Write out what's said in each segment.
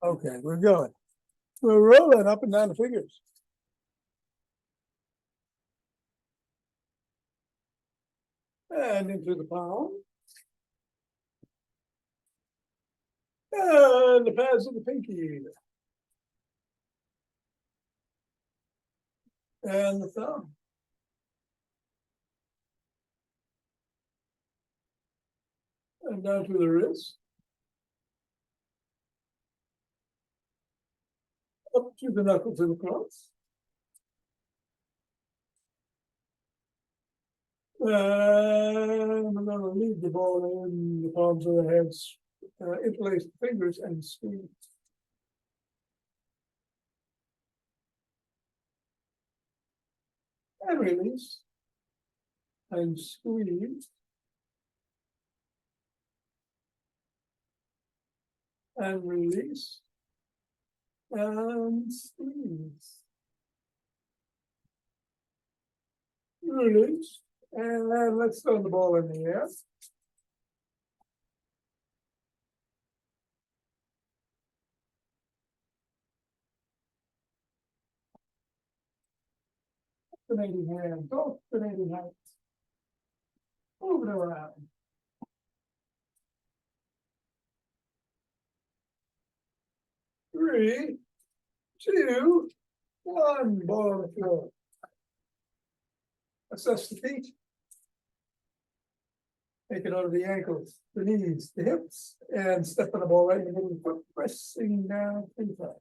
Okay, we're going. We're rolling up and down the figures. And into the palm. And the pads of the pinky. And the thumb. And down to the wrist. Up to the knuckles of the cross. And we're going to leave the ball in the palms of the hands, interlace the fingers and squeeze. And release. And squeeze. And release. And squeeze. Release. And let's throw the ball in the air. Alternating hands, alternating hands. Move it around. Three, two, one, ball on the floor. Assess the feet. Take it out of the ankles, the knees, the hips, and step on the ball right in the middle of the foot, pressing down 3 times.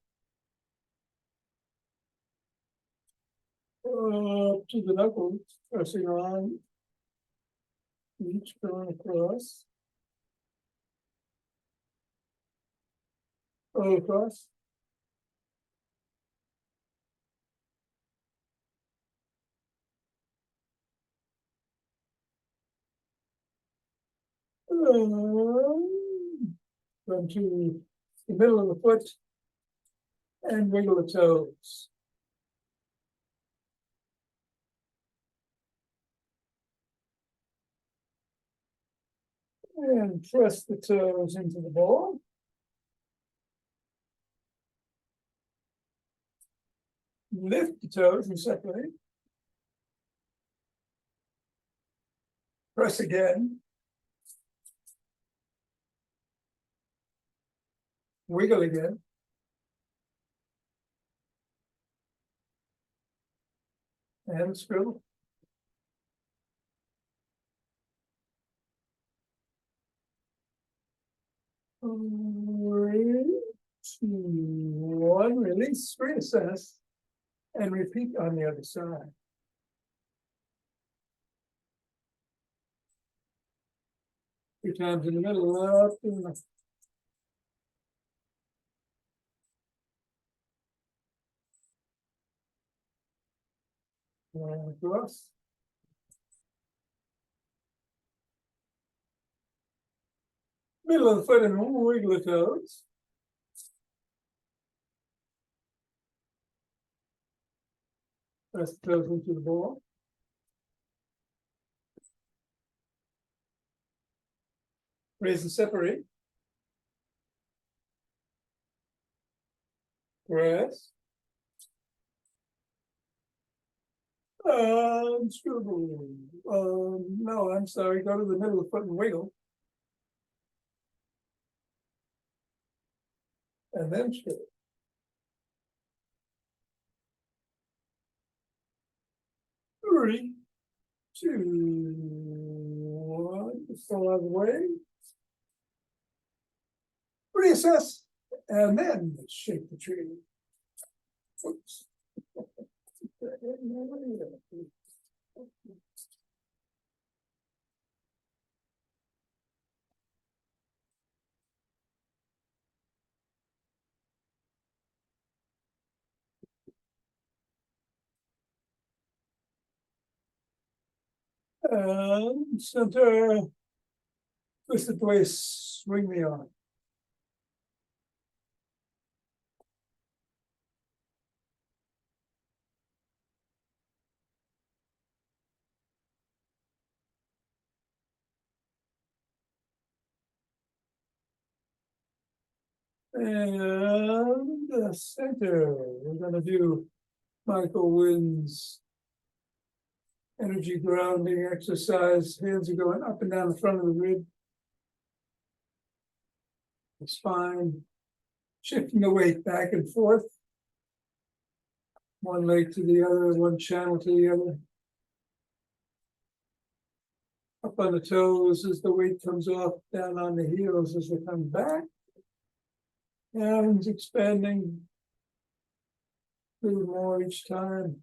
Up to the knuckles, pressing on each going across. All across. Come to the middle of the foot and wiggle the toes. And press the toes into the ball. Lift the toes and separate. Press again. Wiggle again. And scribble. Three, two, one, release, reassess, and repeat on the other side. Three times in the middle, up in the and across. Middle of the foot and wiggle the toes. Press the toes into the ball. Raise and separate. Press. Scribble. No, I'm sorry. Go to the middle of the foot and wiggle. And then scribble. Three, two, one. Fall out of the way. Reassess, and then shape the tree. Oops. And center, twist it the way, swing the arm. And the center, we're gonna do Michael Wynn's energy grounding exercise. Hands are going up and down the front of the rib, the spine, shifting the weight back and forth. One leg to the other, one channel to the other. Up on the toes as the weight comes off, down on the heels as they come back. Hands expanding a little more each time.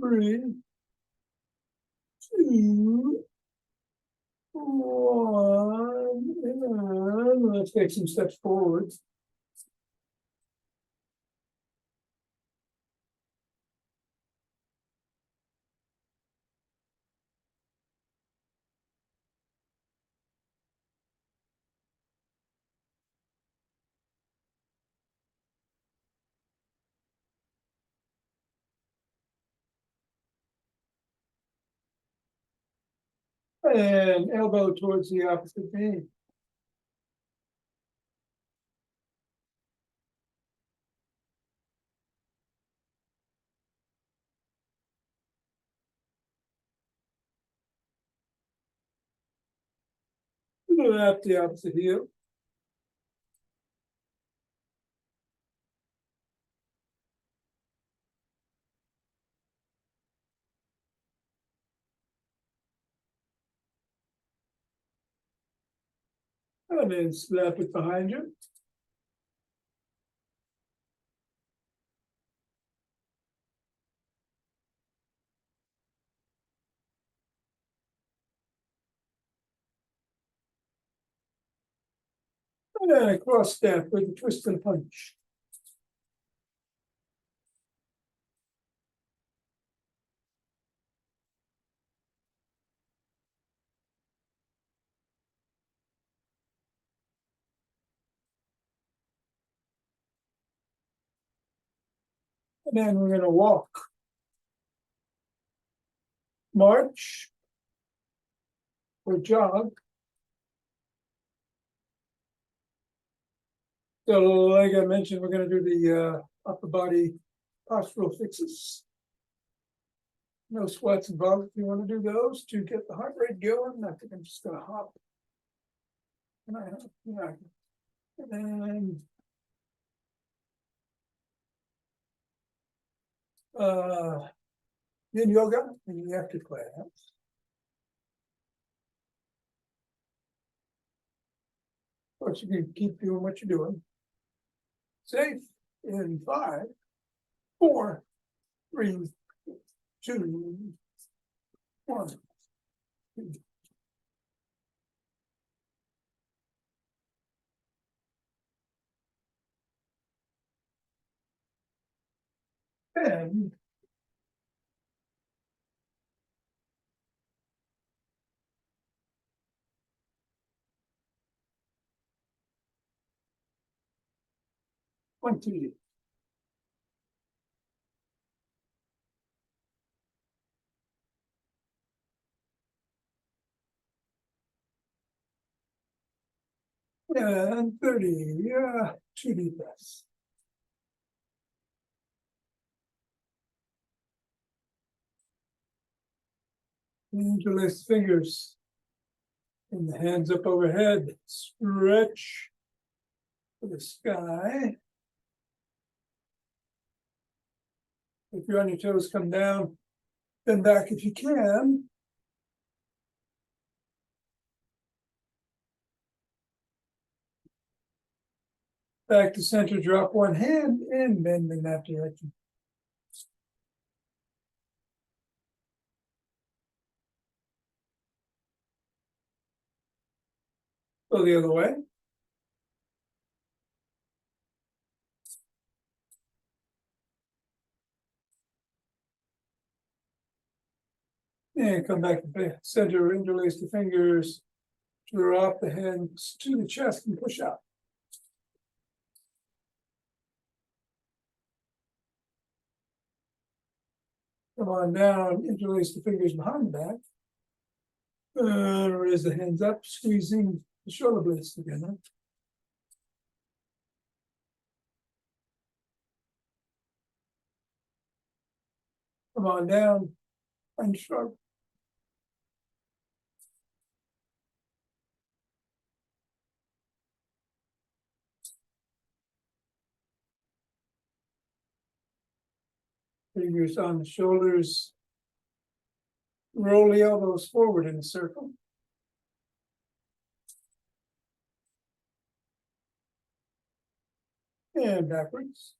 Three, two, one, and let's take some steps forward. And elbow towards the opposite knee. Left the opposite heel. And then slap it behind you. And then a cross step with a twist and punch. And then we're gonna walk. March. Or jog. So like I mentioned, we're gonna do the upper body postural fixes. No sweats involved if you want to do those to get the heart rate going. I think I'm just gonna hop. And then in yoga in the after class. Of course, you can keep doing what you're doing. Safe in 5, 4, 3, 2, 1. And one, two. And 30. Yeah, 2 deep breaths. Interlace fingers. And the hands up overhead. Stretch to the sky. If you're on your toes, come down. Bend back if you can. Back to center, drop one hand and bend in that direction. Go the other way. And come back to center, interlace the fingers. Drop the hands to the chest and push up. Come on down, interlace the fingers behind the back. Raise the hands up, squeezing the shoulder blades together. Come on down and shrug. Fingers on the shoulders. Roll the elbows forward in a circle. And backwards.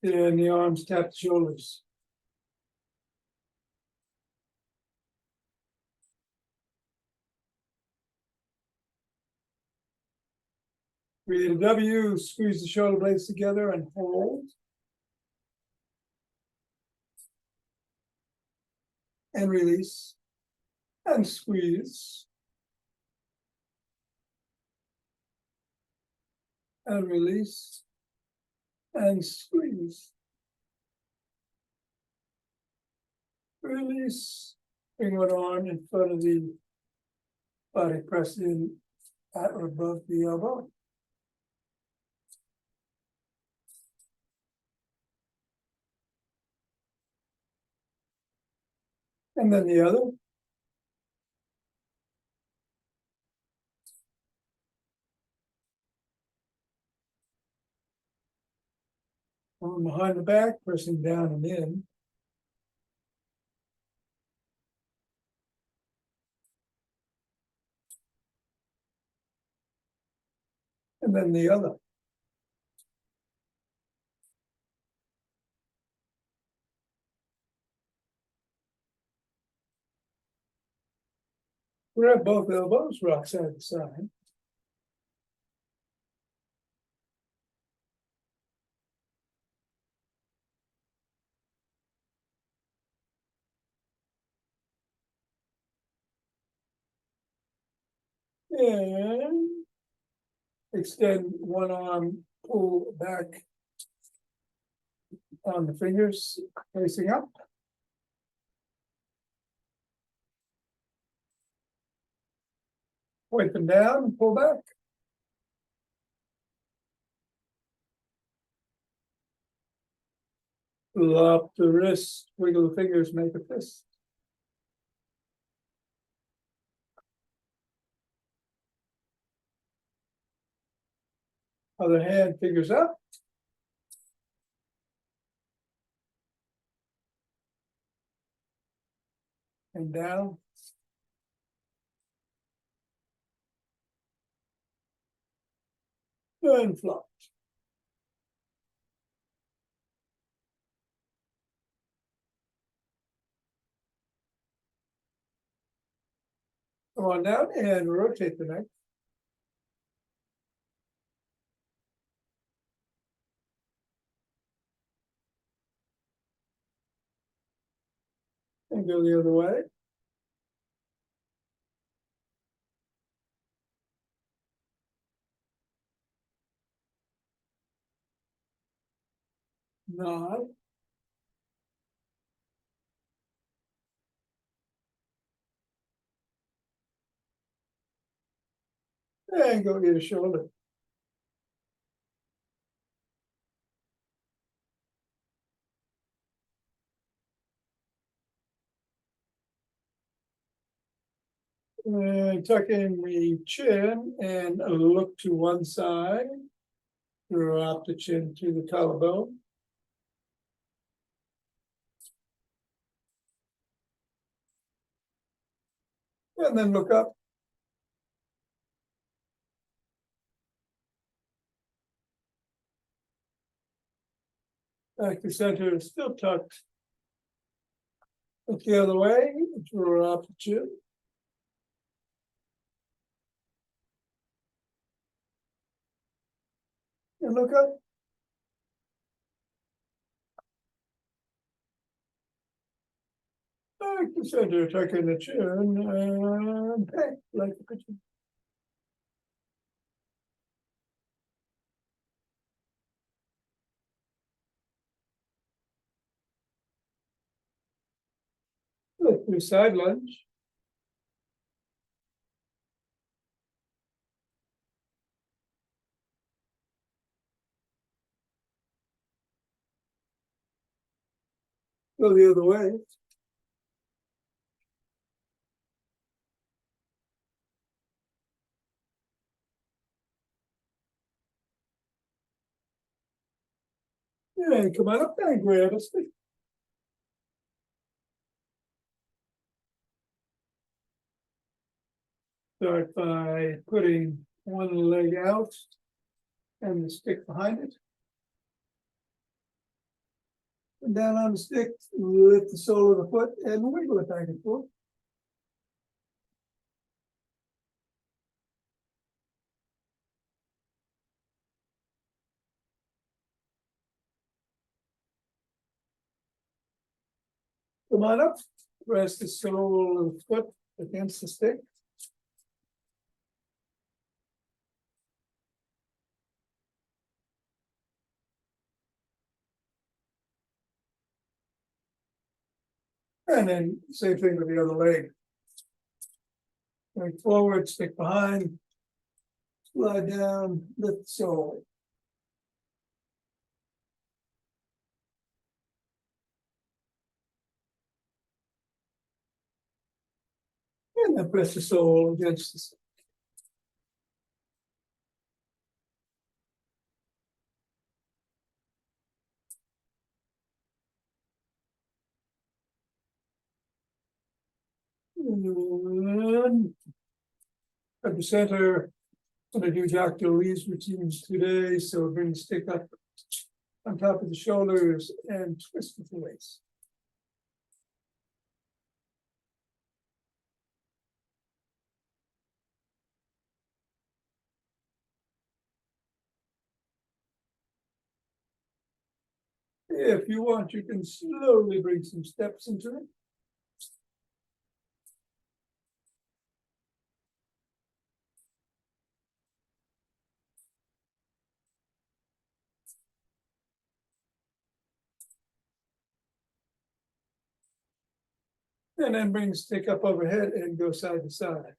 And the arms tap the shoulders. Create a W, squeeze the shoulder blades together and hold. And release. And squeeze. And release. And squeeze. Release. Bring one arm in front of the body, press in at or above the elbow. And then the other. Arm behind the back, pressing down and in. And then the other. Grab both elbows, rock side to side. And extend one arm, pull back on the fingers, facing up. Point them down and pull back. Up the wrist, wiggle the fingers, make a fist. Other hand, fingers up. And down. And flop. Come on down and rotate the neck. And go the other way. Nod. And go get a shoulder. And tuck in the chin and look to one side. Drop the chin to the collarbone. And then look up. Back to center, still tucked. Look the other way, drop the chin. And look up. Back to center, tuck in the chin, and back like a pigeon. Lift your side lunge. Go the other way. Yeah, come on up there and grab a stick. Start by putting one leg out and the stick behind it. And down on the stick, lift the sole of the foot and wiggle it back and forth. Come on up, press the sole of the foot against the stick. And then same thing with the other leg. Going forward, stick behind, slide down, lift the sole. And then press the sole against the stick. And at the center, I'm going to do Dr. Lee's routines today. So bring the stick up on top of the shoulders and twist with the waist. If you want, you can slowly bring some steps into it. And then bring the stick up overhead and go side to side.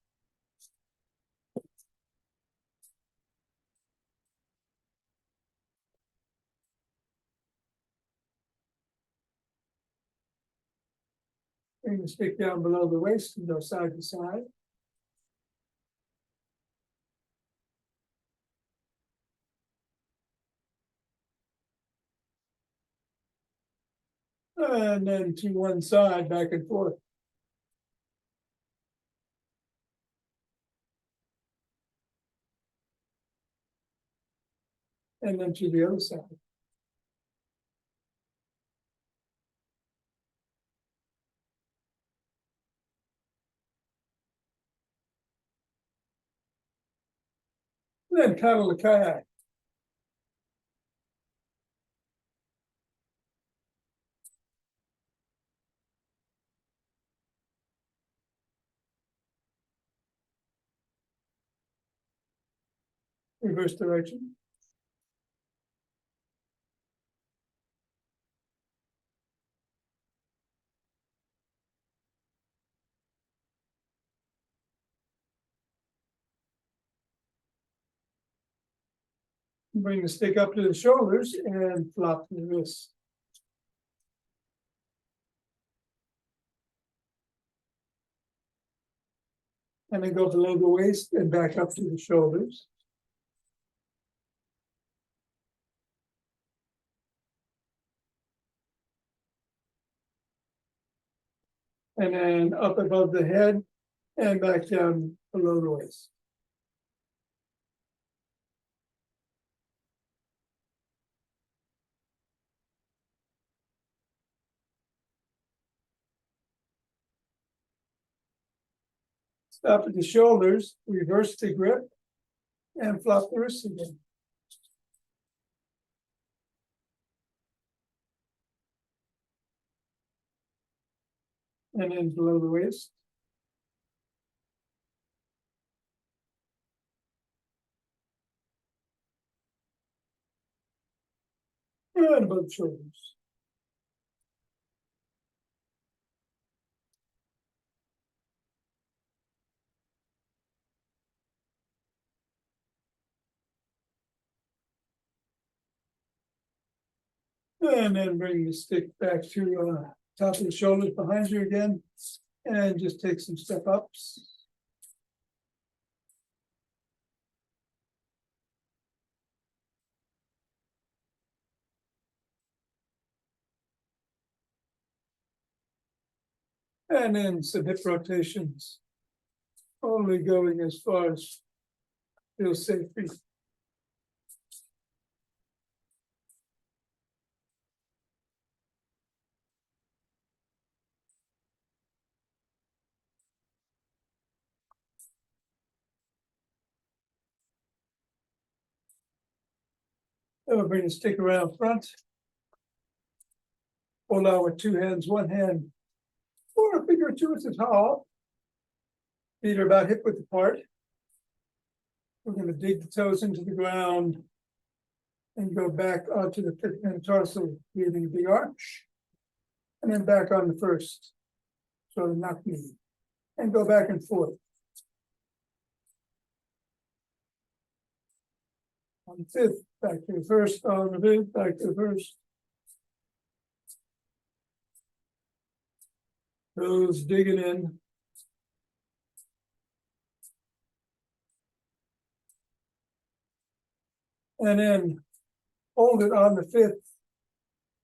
Bring the stick down below the waist and go side to side. And then to one side, back and forth. And then to the other side. And then paddle the kayak. Reverse direction. Bring the stick up to the shoulders and flop the wrists. And then go below the waist and back up to the shoulders. And then up above the head and back down below the waist. Stop at the shoulders, reverse the grip, and flop the wrists again. and then below the waist. And above the shoulders. And then bring the stick back to top of the shoulders behind you again. And just take some step ups. And then some hip rotations. Only going as far as feels safe for you. Then we'll bring the stick around front. Hold on with two hands, one hand, or a finger or two at the top. Feet are about hip width apart. We're going to dig the toes into the ground and go back onto the fifth metatarsal, creating a big arch. And then back on the first, so the knock knee, and go back and forth. On the fifth, back to the first, on the fifth, back to the first. Toes digging in. And then hold it on the fifth.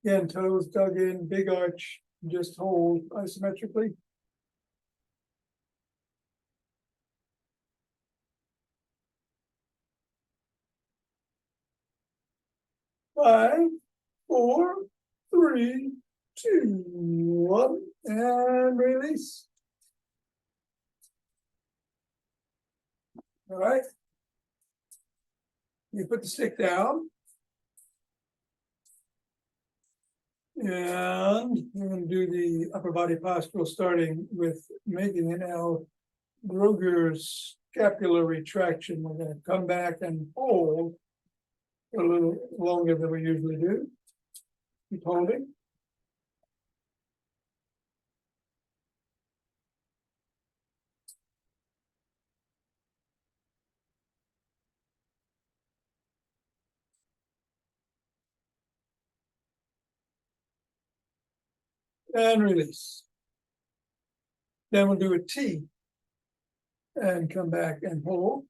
Again, toes dug in, big arch, just hold isometrically. Five, four, three, two, one, and release. All right. You put the stick down. And we're going to do the upper body postural, starting with making an L. Brugger's scapular retraction. We're going to come back and hold a little longer than we usually do. Keep holding. And release. Then we'll do a T and come back and hold.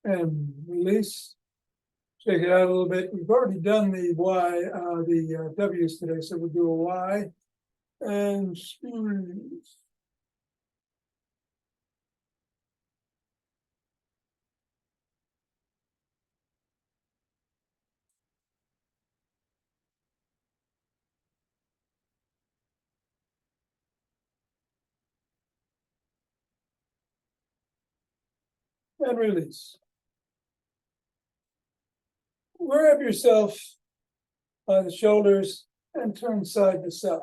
And release. Shake it out a little bit. We've already done the Y, the W's today, so we'll do a Y and squeeze. And release. Grab yourself by the shoulders and turn side to side.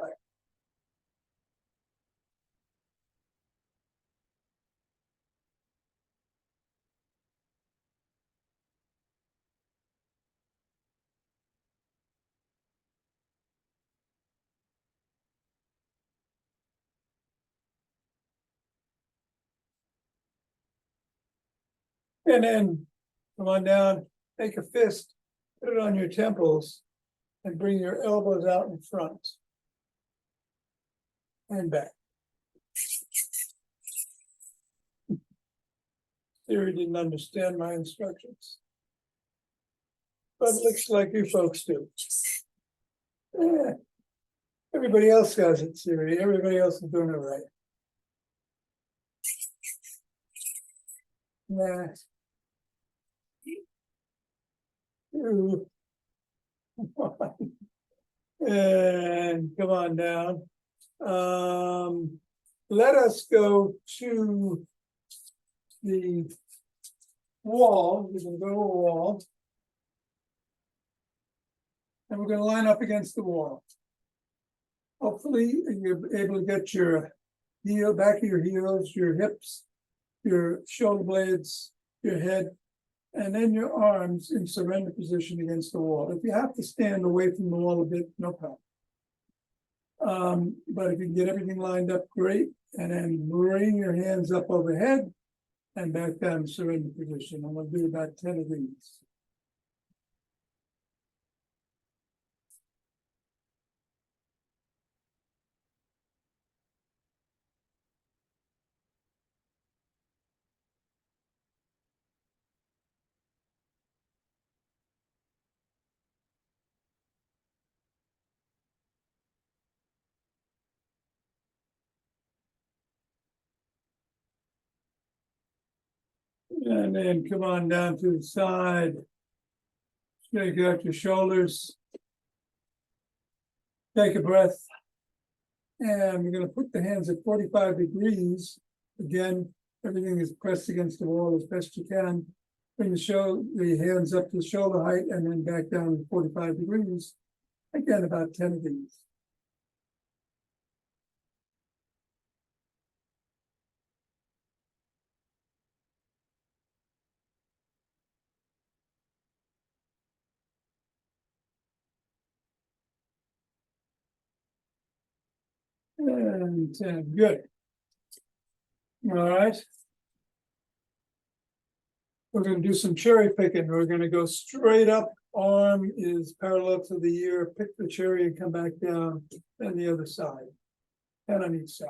And then come on down, take a fist, put it on your temples, and bring your elbows out in front and back. Theory didn't understand my instructions, but it looks like you folks do. Yeah. Everybody else has it, Siri. Everybody else is doing it right. Nah. 2, 1, And come on down. Let us go to the wall. We can go to a wall. And we're going to line up against the wall. Hopefully, you're able to get your heel, back of your heels, your hips, your shoulder blades, your head, and then your arms in surrender position against the wall. If you have to stand away from the wall a bit, no problem. But if you can get everything lined up, great. And then bring your hands up overhead and back down to surrender position. I'm going to do about 10 of these. And then come on down to the side. Shake out your shoulders. Take a breath. And we're going to put the hands at 45 degrees. Again, everything is pressed against the wall as best you can. Bring the hands up to the shoulder height and then back down to 45 degrees. Again, about 10 of these. And 10, good. All right. We're going to do some cherry picking. We're going to go straight up. Arm is parallel to the ear. Pick the cherry and come back down. And the other side. And on each side.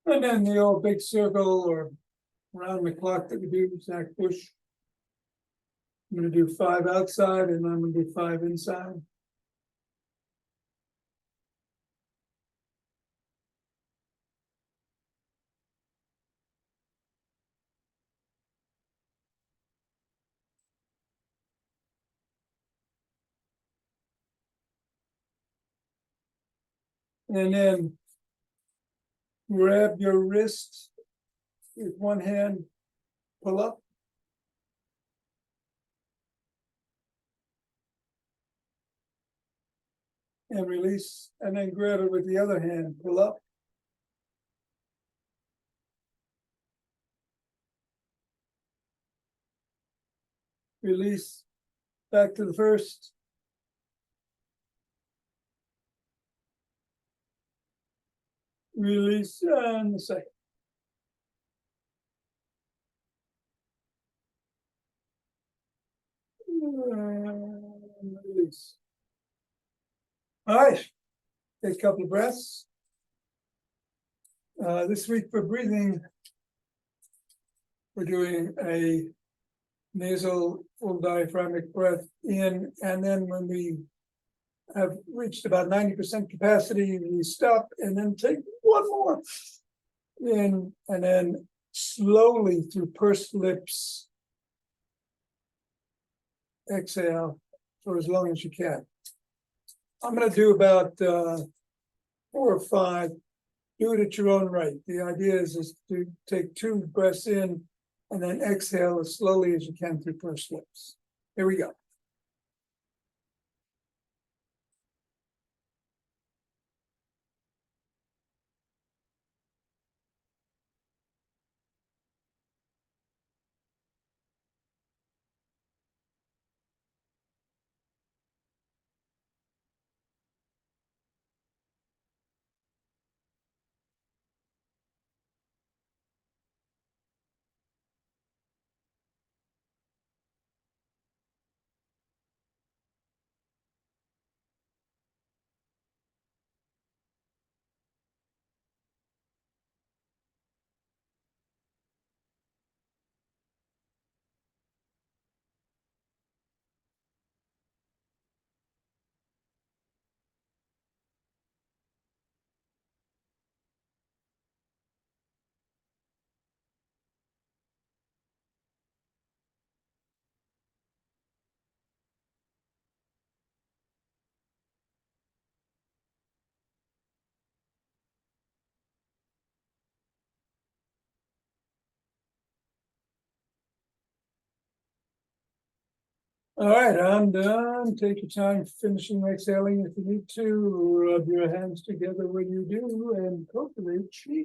And then the old big circle or around the clock that we do, Zach push. I'm going to do 5 outside and I'm going to do 5 inside. And then grab your wrist with one hand, pull up. And release, and then grab it with the other hand, pull up. Release, back to the first. Release, and the second. Release. All right, take a couple of breaths. This week for breathing, we're doing a nasal full diaphragmatic breath in, and then when we have reached about 90% capacity, we stop and then take one more in, and then slowly through pursed lips, exhale for as long as you can. I'm going to do about 4 or 5. Do it at your own rate. The idea is to take 2 breaths in and then exhale as slowly as you can through pursed lips. Here we go. All right, I'm done. Take your time finishing exhaling if you need to. Rub your hands together when you do, and hopefully chi.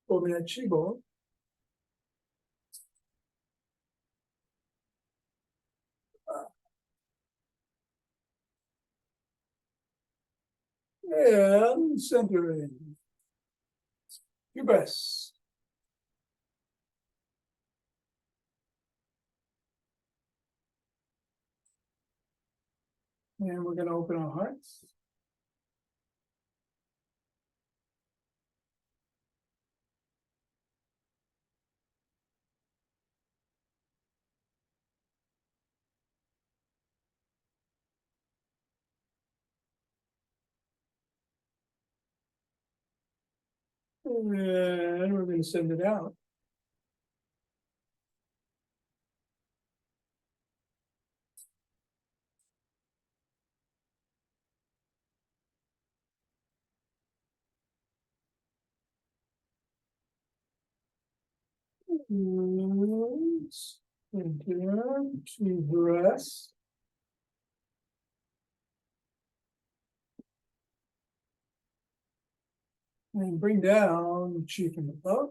Open that chi ball. And centering. Your breaths. And we're going to open our hearts. And we're going to send it out. And down, 2 breaths. And bring down chi from above.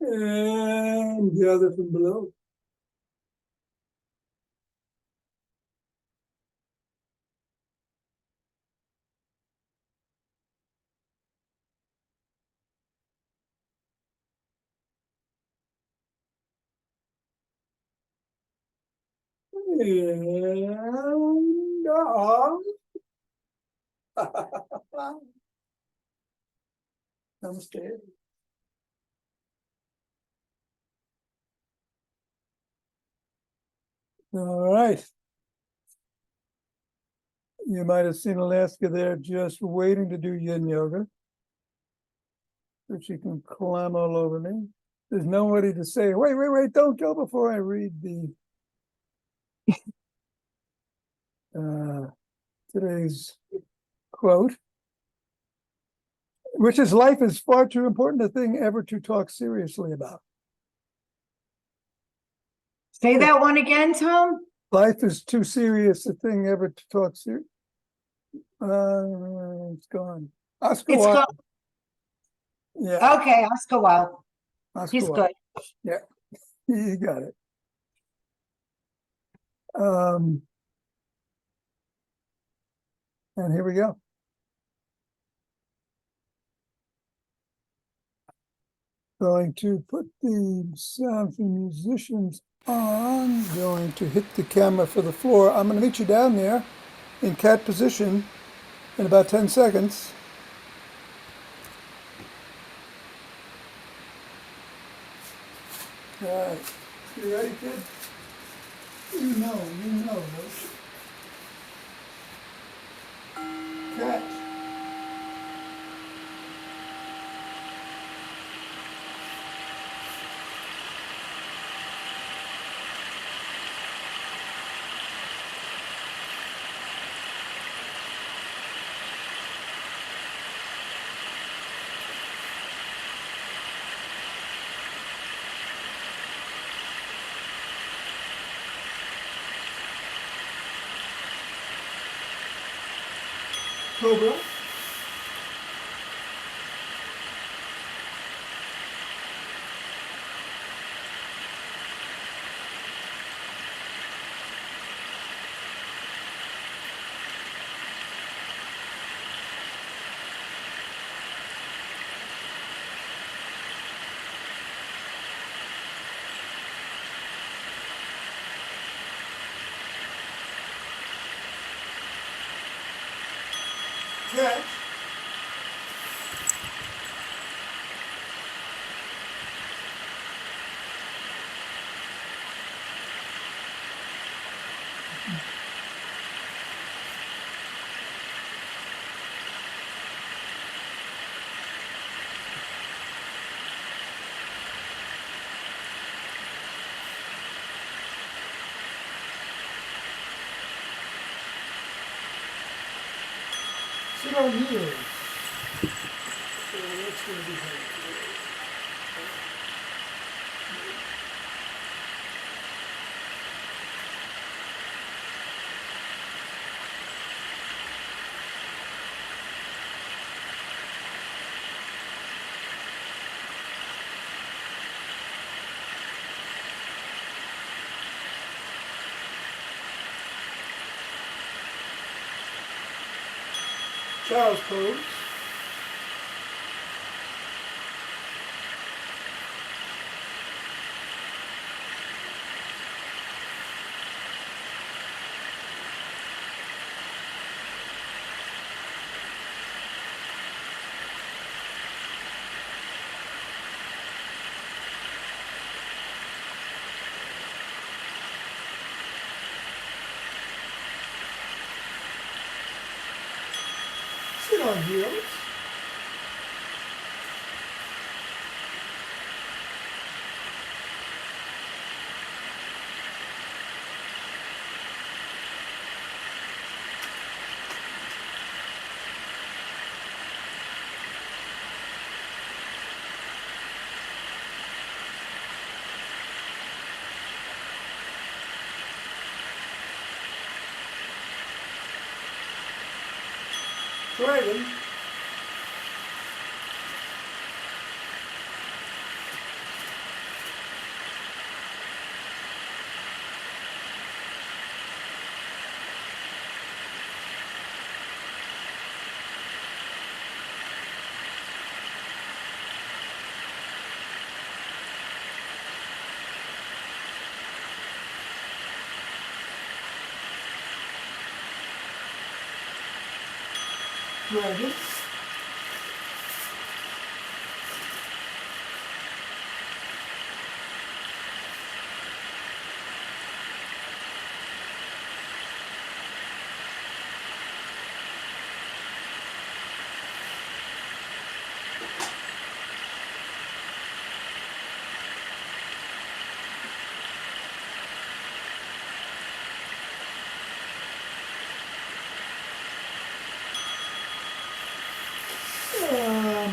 And the other from below. And off. Namaste. All right. You might have seen Alaska there just waiting to do yin yoga. So she can climb all over me. There's nobody to say, wait, don't go before I read the today's quote, which is life is far too important a thing ever to talk seriously about. Say that one again, Tom. Life is too serious a thing ever to talk serious. It's gone. Oscar It's Wilde. good. Yeah. Okay, Oscar Wilde. Oscar He's Wilde. good. Yeah, you got it. And here we go. Going to put the sound from musicians on. Going to hit the camera for the floor. I'm going to meet you down there in cat position in about 10 seconds. All right. You ready, kid? You know, don't you? Cat. Cobra. Cat. Sit on heels. So that's gonna be hard. Child's pose. Sit on heels. Dragon. Dragon.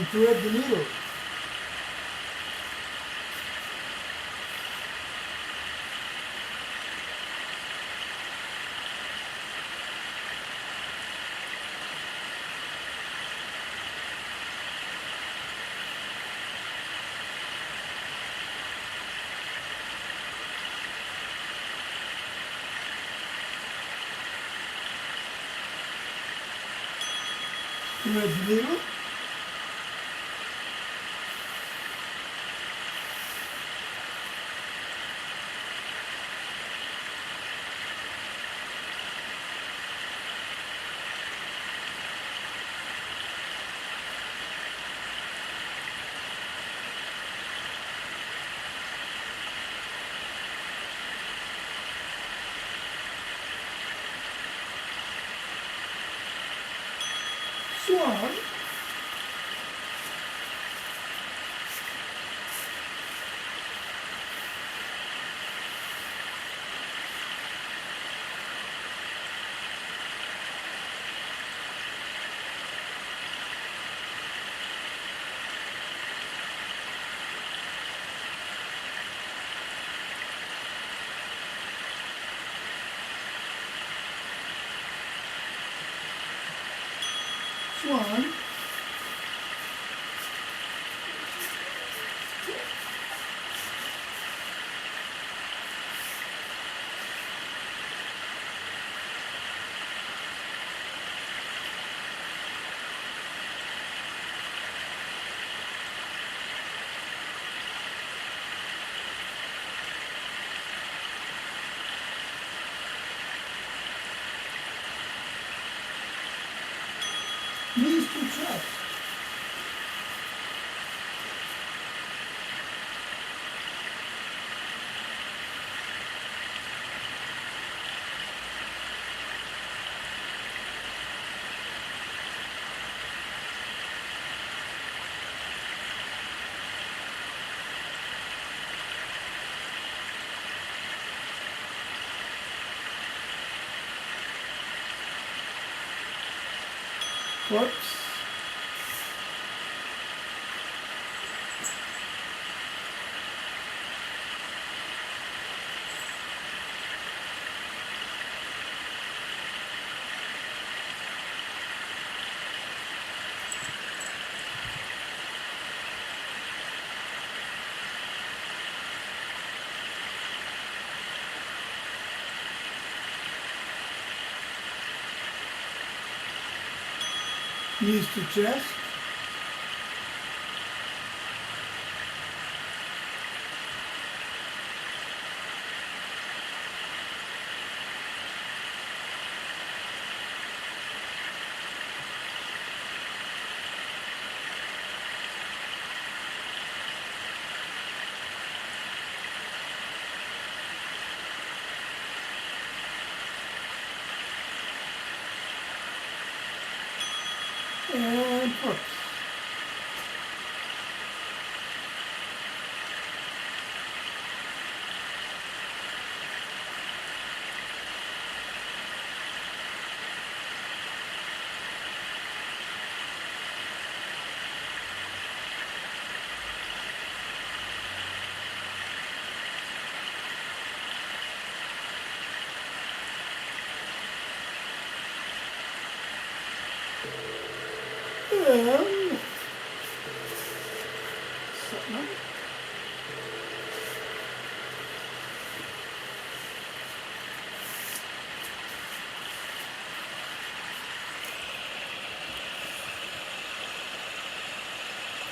Thread the needle. Thread the needle. Swan. Swan. Knees to Whoops. Knees to chest. And hooks. And